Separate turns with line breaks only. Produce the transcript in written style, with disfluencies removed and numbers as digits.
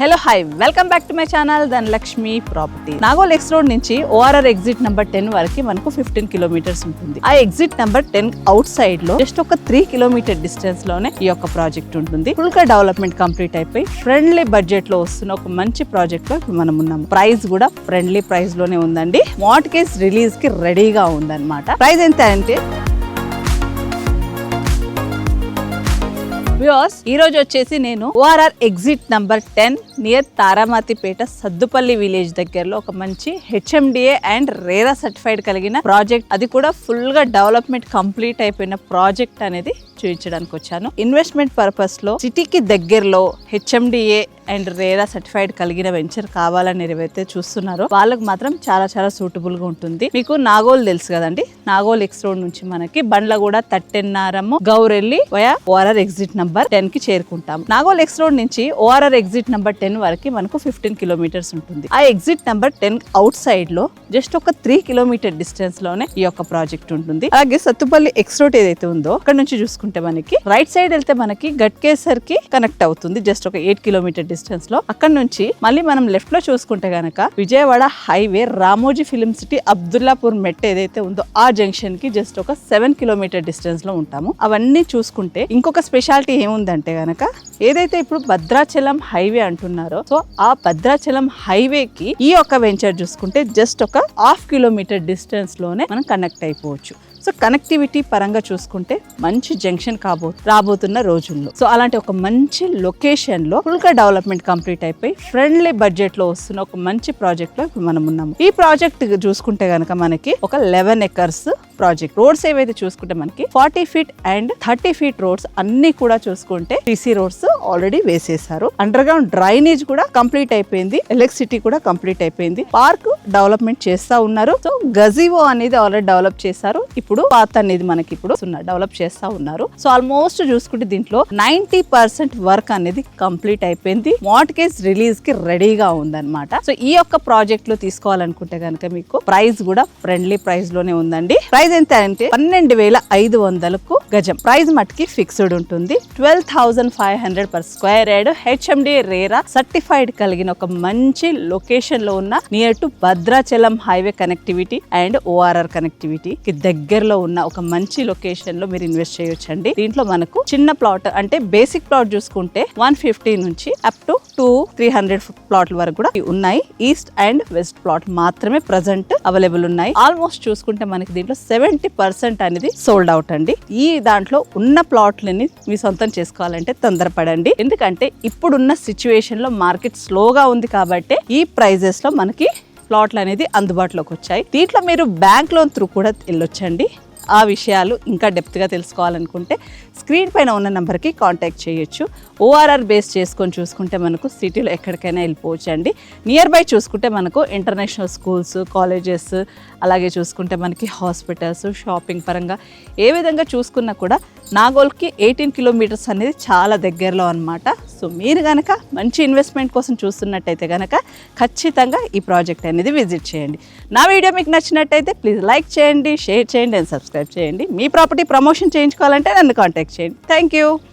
Hello hi welcome back to my channel Dhanalakshmi property. Nagole X road నుంచి ORR exit number 10 వరకు మనకు 15 kilometres ఉంటుంది. ఆ ఎగ్జిట్ నెంబర్ 10 అవుట్ సైడ్ లో జస్ట్ ఒక 3 కిలోమీటర్ డిస్టెన్స్ లోనే ఈ యొక్క ప్రాజెక్ట్ ఉంటుంది. ఫుల్ గా డెవలప్మెంట్ కంప్లీట్ అయిపోయి ఫ్రెండ్లీ బడ్జెట్ లో వస్తున్న ఒక మంచి ప్రాజెక్ట్ లో ఇప్పుడు మనం ఉన్నాము. ప్రైస్ కూడా ఫ్రెండ్లీ ప్రైస్ లోనే ఉందండి. మార్ట్గేజ్ రిలీజ్ కి రెడీగా ఉందన్నమాట. ప్రైస్ ఎంత అంటే వ్యూవర్స్, ఈ రోజు వచ్చేసి నేను ORR exit number 10 near Taramatipet Saddupalli village దగ్గరలో ఒక మంచి హెచ్ఎండిఏ అండ్ రేరా సర్టిఫైడ్ కలిగిన ప్రాజెక్ట్, అది కూడా ఫుల్ గా డెవలప్మెంట్ కంప్లీట్ అయిపోయిన ప్రాజెక్ట్ అనేది చూపించడానికి వచ్చాను. ఇన్వెస్ట్మెంట్ పర్పస్ లో సిటీకి దగ్గరలో హెచ్ఎండిఏ అండ్ రేరా సర్టిఫైడ్ కలిగిన వెంచర్ కావాలని ఏవైతే చూస్తున్నారో వాళ్ళకు మాత్రం చాలా చాలా సూటబుల్ గా ఉంటుంది. మీకు నాగోల్ తెలుసు కదండి, నాగోల్ ఎక్స్ రోడ్ నుంచి మనకి Bandlaguda Tattiannaram Gowrelli via ORR exit number 10 కి చేరుకుంటాం. నాగోల్ ఎక్స్ రోడ్ నుంచి ఓఆర్ఆర్ ఎగ్జిట్ నంబర్ 10 వరకు మనకు 15 కిలోమీటర్స్ ఉంటుంది. ఆ ఎగ్జిట్ నంబర్ 10 అవుట్ సైడ్ లో జస్ట్ ఒక 3 కిలోమీటర్ డిస్టెన్స్ లోనే ఈ యొక్క ప్రాజెక్ట్ ఉంటుంది. అలాగే సత్తుపల్లి ఎక్స్ రోడ్ ఏదైతే ఉందో అక్కడ నుంచి చూసుకుంటే మనకి రైట్ సైడ్ వెళ్తే మనకి గట్కేసర్ కి కనెక్ట్ అవుతుంది. జస్ట్ ఒక 8 కిలోమీటర్ డిస్టెన్స్ లో. అక్కడ నుంచి మళ్ళీ మనం లెఫ్ట్ లో చూసుకుంటే గనక Vijayawada highway Ramoji film city Abdullapurmet ఏదైతే ఉందో ఆ జంక్షన్ కి జస్ట్ ఒక 7 కిలోమీటర్ డిస్టెన్స్ లో ఉంటాము. అవన్నీ చూసుకుంటే ఇంకొక స్పెషాలిటీ ఏముందంటే గనక ఏదైతే ఇప్పుడు భద్రాచలం హైవే అంటున్నారో, సో ఆ భద్రాచలం హైవే కి ఈ యొక్క వెంచర్ చూసుకుంటే జస్ట్ ఒక 1/2 కిలోమీటర్ డిస్టెన్స్ లోనే మనం కనెక్ట్ అయిపోవచ్చు. సో కనెక్టివిటీ పరంగా చూసుకుంటే మంచి జంక్షన్ రాబోతున్న రోజుల్లో. సో అలాంటి ఒక మంచి లొకేషన్ లో ఫుల్ గా డెవలప్మెంట్ కంప్లీట్ అయిపోయి ఫ్రెండ్లీ బడ్జెట్ లో వస్తున్న ఒక మంచి ప్రాజెక్ట్ లో ఇప్పుడు మనం ఉన్నాము. ఈ ప్రాజెక్ట్ చూసుకుంటే గనక మనకి ఒక 11 ఎకర్స్ ప్రాజెక్ట్. రోడ్స్ ఏవైతే చూసుకుంటే మనకి 40 ఫీట్ అండ్ 30 ఫీట్ రోడ్స్ అన్ని కూడా చూసుకుంటే టీసీ రోడ్స్ ఆల్రెడీ వేసేసారు. అండర్ గ్రౌండ్ డ్రైనేజ్ కూడా కంప్లీట్ అయిపోయింది. ఎలక్ట్రిసిటీ కూడా కంప్లీట్ అయిపోయింది. పార్క్ డెవలప్మెంట్ చేస్తా ఉన్నారు. సో గజివో అనేది ఆల్రెడీ డెవలప్ చేశారు. ఇప్పుడు పాత్ అనేది మనకి ఇప్పుడు డెవలప్ చేస్తా ఉన్నారు. సో ఆల్మోస్ట్ చూసుకుంటే దీంట్లో 90% వర్క్ అనేది కంప్లీట్ అయిపోయింది. మార్ట్గేజ్ రిలీజ్ కి రెడీగా ఉందన్నమాట. సో ఈ యొక్క ప్రాజెక్ట్ లో తీసుకోవాలనుకుంటే కనుక మీకు ప్రైస్ కూడా ఫ్రెండ్లీ ప్రైస్ లోనే ఉందండి. ప్రైస్ ఎంత అంటే 12,500కు గజం. ప్రైస్ మట్టికి ఫిక్స్డ్ ఉంటుంది. 12,500 per square yard. HMD RERA certified కలిగిన ఒక మంచి లొకేషన్ లో ఉన్న near to Bhadrachalam highway connectivity and ORR connectivity కి దగ్గరలో ఉన్న ఒక మంచి లొకేషన్ లో మీరు ఇన్వెస్ట్ చేయొచ్చండి. దీంట్లో మనకు చిన్న ప్లాట్ అంటే బేసిక్ ప్లాట్ చూసుకుంటే 150 నుంచి అప్ టు 200-300 ప్లాట్ల వరకు కూడా ఉన్నాయి. ఈస్ట్ అండ్ వెస్ట్ ప్లాట్ మాత్రమే ప్రజెంట్ అవైలబుల్ ఉన్నాయి. ఆల్మోస్ట్ చూసుకుంటే మనకి దీంట్లో 70% అనేది సోల్డ్ అవుట్ అండి. ఈ దాంట్లో ఉన్న ప్లాట్లని మీ సొంతం చేసుకోవాలంటే తొందరపడండి. ఎందుకంటే ఇప్పుడున్న సిచ్యువేషన్ లో మార్కెట్ స్లోగా ఉంది కాబట్టి ఈ ప్రైజెస్ లో మనకి ప్లాట్లు అనేది అందుబాటులోకి వచ్చాయి. దీంట్లో మీరు బ్యాంక్ లోన్ త్రూ కూడా వెళ్ళొచ్చండి. ఆ విషయాలు ఇంకా డెప్త్గా తెలుసుకోవాలనుకుంటే స్క్రీన్ పైన ఉన్న నెంబర్కి కాంటాక్ట్ చేయొచ్చు. ఓఆర్ఆర్ బేస్ చేసుకొని చూసుకుంటే మనకు సిటీలో ఎక్కడికైనా వెళ్ళిపోవచ్చు అండి. నియర్ బై చూసుకుంటే మనకు ఇంటర్నేషనల్ స్కూల్స్, కాలేజెస్, అలాగే చూసుకుంటే మనకి హాస్పిటల్స్, షాపింగ్ పరంగా ఏ విధంగా చూసుకున్నా కూడా నాగోల్కి 18 కిలోమీటర్స్ అనేది చాలా దగ్గరలో అనమాట. సో మీరు కనుక మంచి ఇన్వెస్ట్మెంట్ కోసం చూస్తున్నట్టయితే కనుక ఖచ్చితంగా ఈ ప్రాజెక్ట్ అనేది విజిట్ చేయండి. నా వీడియో మీకు నచ్చినట్టయితే ప్లీజ్ లైక్ చేయండి, షేర్ చేయండి అండ్ సబ్స్క్రైబ్ చేయండి. మీ ప్రాపర్టీ ప్రమోషన్ చేయించుకోవాలంటే నన్ను కాంటాక్ట్ చేయండి. Thank you.